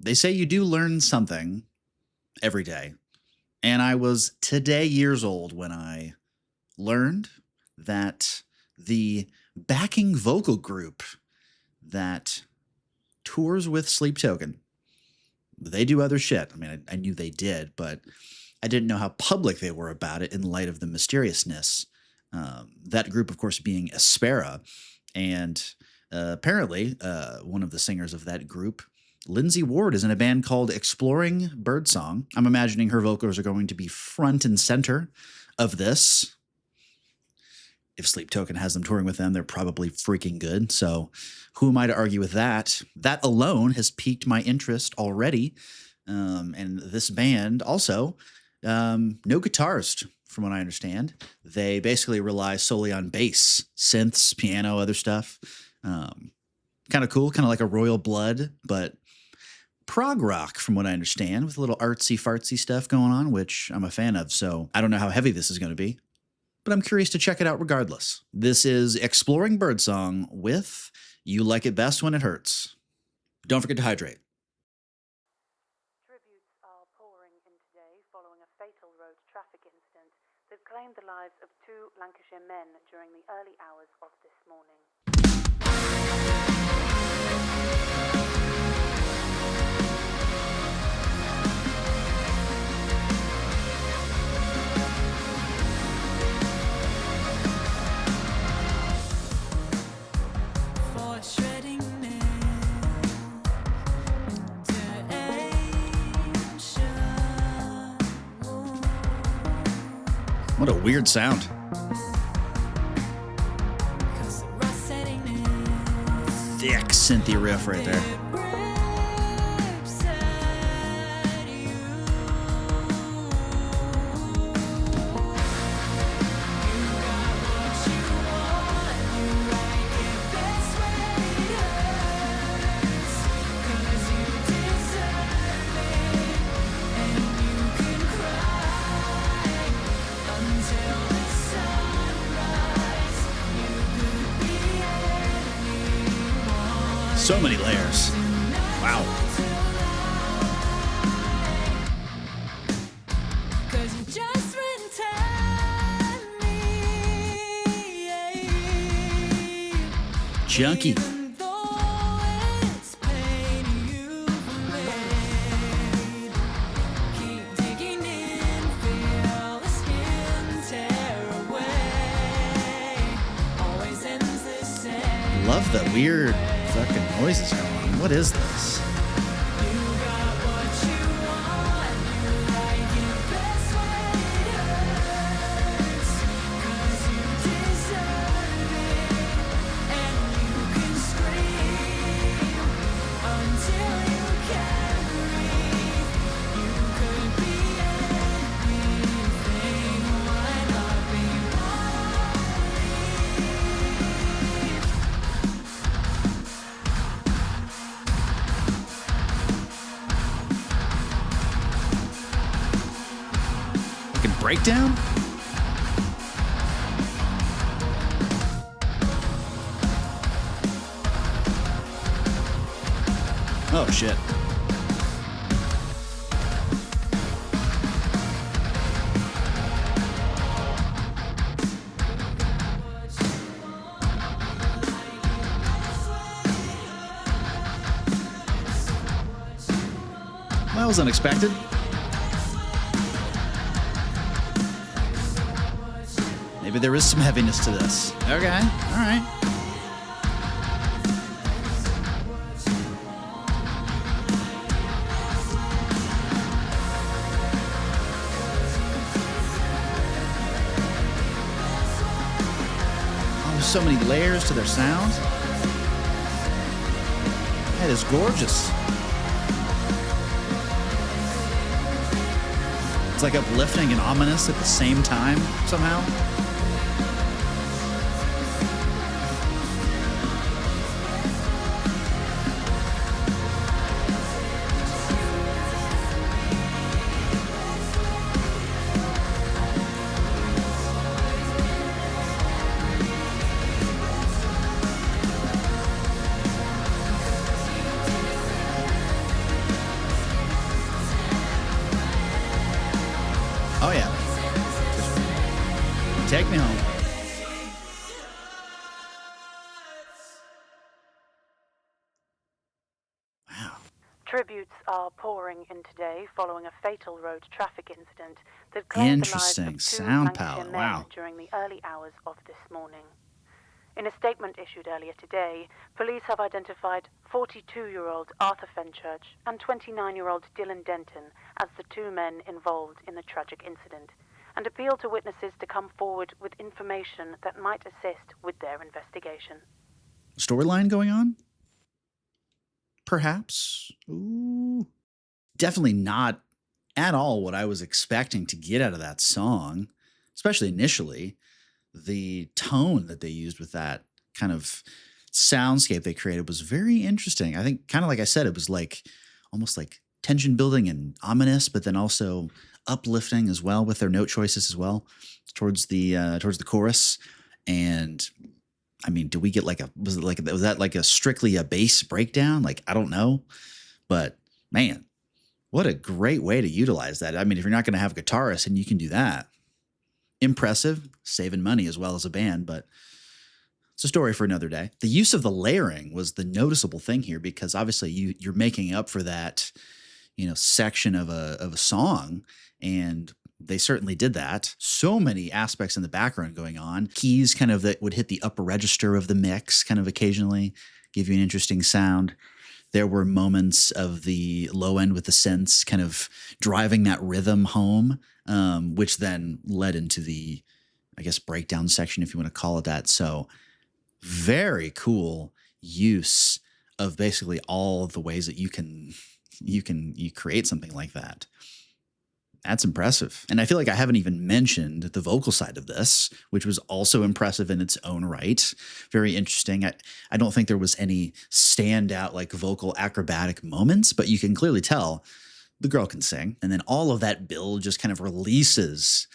They say you do learn something every day. And I was today years old when I learned that the backing vocal group that tours with Sleep Token, they do other shit. I mean, I knew they did, but I didn't know how public they were about it in light of the mysteriousness. That group, of course, being Aspera. And apparently, one of the singers of that group, Lindsay Ward, is in a band called Exploring Birdsong. I'm imagining her vocals are going to be front and center of this. If Sleep Token has them touring with them, they're probably freaking good. So who am I to argue with that? That alone has piqued my interest already. And this band also, no guitarist, from what I understand. They basically rely solely on bass, synths, piano, other stuff. Kind of cool, kind of like a Royal Blood, but prog rock, from what I understand, with a little artsy-fartsy stuff going on, which I'm a fan of. So I don't know how heavy this is going to be, but I'm curious to check it out regardless. This is Exploring Birdsong with You Like It Best When It Hurts. Don't forget to hydrate. Tributes are pouring in today following a fatal road traffic incident that claimed the lives of two Lancashire men during the early hours of this morning. What a weird sound. Thick synthy riff right there. So many layers. Wow. Junkie. Love the weird fucking noises going on. What is this? Breakdown? Oh shit. That was unexpected. Maybe there is some heaviness to this. Okay, all right. Oh, there's so many layers to their sound. That is gorgeous. It's like uplifting and ominous at the same time, somehow. Take me home. Wow. Tributes are pouring in today following a fatal road traffic incident that claimed the lives Interesting. of two Sound Lancashire palette. men Wow. during the early hours of this morning. In a statement issued earlier today, police have identified 42-year-old Arthur Fenchurch and 29-year-old Dylan Denton as the two men involved in the tragic incident, and appeal to witnesses to come forward with information that might assist with their investigation. Storyline going on? Perhaps. Ooh. Definitely not at all what I was expecting to get out of that song, especially initially. The tone that they used with that kind of soundscape they created was very interesting. I think, kind of like I said, it was like almost like tension building and ominous, but then also uplifting as well with their note choices as well towards the chorus. And I mean, do we get like was that like a strictly a bass breakdown? Like, I don't know, but man, what a great way to utilize that. I mean, if you're not going to have a guitarist and you can do that, impressive, saving money as well as a band, but it's a story for another day. The use of the layering was the noticeable thing here, because obviously you're making up for that, section of a song, and they certainly did that. So many aspects in the background going on. Keys kind of that would hit the upper register of the mix, kind of occasionally give you an interesting sound. There were moments of the low end with the synths kind of driving that rhythm home, which then led into the, I guess, breakdown section, if you want to call it that. So very cool use of basically all of the ways that you create something like that. That's impressive. And I feel like I haven't even mentioned the vocal side of this, which was also impressive in its own right. Very interesting. I don't think there was any standout like vocal acrobatic moments, but you can clearly tell the girl can sing. And then all of that build just kind of releases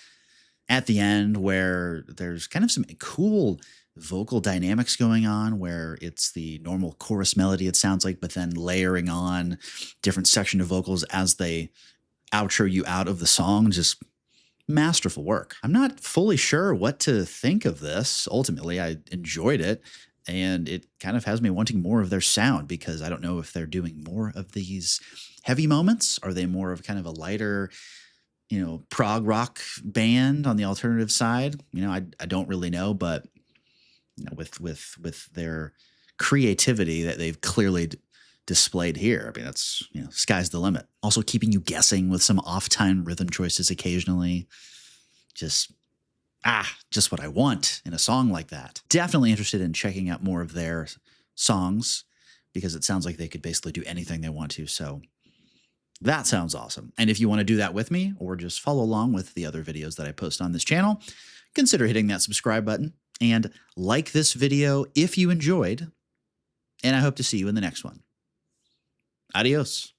at the end, where there's kind of some cool vocal dynamics going on, where it's the normal chorus melody, it sounds like, but then layering on different section of vocals as they outro you out of the song. Just masterful work. I'm not fully sure what to think of this. Ultimately, I enjoyed it, and it kind of has me wanting more of their sound, because I don't know if they're doing more of these heavy moments. Are they more of kind of a lighter, prog rock band on the alternative side? I don't really know, but with their creativity that they've clearly displayed here, I mean, that's, sky's the limit. Also keeping you guessing with some off-time rhythm choices occasionally. Just what I want in a song like that. Definitely interested in checking out more of their songs, because it sounds like they could basically do anything they want to. So that sounds awesome. And if you want to do that with me, or just follow along with the other videos that I post on this channel, consider hitting that subscribe button and like this video if you enjoyed. And I hope to see you in the next one. Adios.